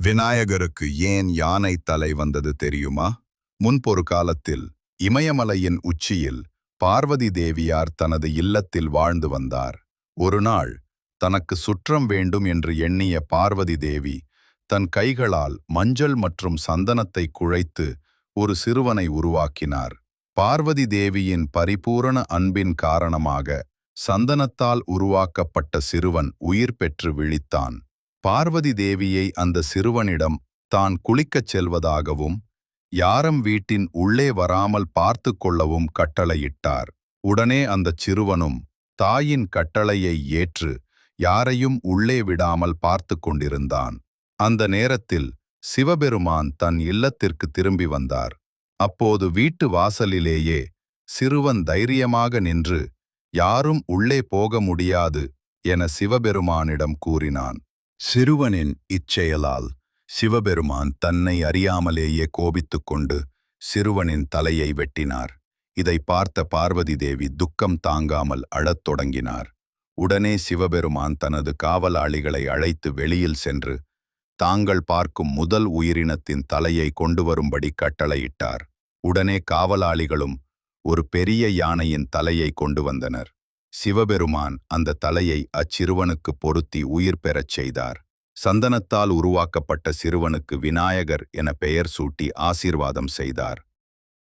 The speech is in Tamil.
விநாயகருக்கு ஏன் யானை தலை வந்தது தெரியுமா? முன்பொரு காலத்தில் இமயமலையின் உச்சியில் பார்வதி தேவியார் தனது இல்லத்தில் வாழ்ந்து வந்தார். ஒரு நாள் தனக்கு சுற்றம் வேண்டும் என்று எண்ணிய பார்வதி தேவி தன் கைகளால் மஞ்சள் மற்றும் சந்தனத்தை குழைத்து ஒரு சிறுவனை உருவாக்கினார். பார்வதி தேவியின் பரிபூரண அன்பின் காரணமாக சந்தனத்தால் உருவாக்கப்பட்ட சிறுவன் உயிர் பெற்று விழித்தான். பார்வதி தேவியை அந்த சிறுவனிடம் தான் குளிக்கச் செல்வதாகவும் யாரும் வீட்டின் உள்ளே வராமல் பார்த்து கொள்ளவும் கட்டளையிட்டார். உடனே அந்தச் சிறுவனும் தாயின் கட்டளையை ஏற்று யாரையும் உள்ளே விடாமல் பார்த்து கொண்டிருந்தான். அந்த நேரத்தில் சிவபெருமான் தன் இல்லத்திற்கு திரும்பி வந்தார். அப்போது வீட்டு வாசலிலேயே சிறுவன் தைரியமாக நின்று யாரும் உள்ளே போக முடியாது என சிவபெருமானிடம் கூறினான். சிறுவனின் இச்செயலால் சிவபெருமான் தன்னை அறியாமலேயே கோபித்துக் கொண்டு சிறுவனின் தலையை வெட்டினார். இதை பார்த்த பார்வதி தேவி துக்கம் தாங்காமல் அழத் தொடங்கினார். உடனே சிவபெருமான் தனது காவலாளிகளை அழைத்து வெளியில் சென்று தாங்கள் பார்க்கும் முதல் உயிரினத்தின் தலையை கொண்டு வரும்படி கட்டளையிட்டார். உடனே காவலாளிகளும் ஒரு பெரிய யானையின் தலையை கொண்டு வந்தனர். சிவபெருமான் அந்த தலையை அச்சிறுவனுக்கு பொருத்தி உயிர் பெறச் செய்தார். சந்தனத்தால் உருவாக்கப்பட்ட சிறுவனுக்கு விநாயகர் என பெயர் சூட்டி ஆசீர்வாதம் செய்தார்.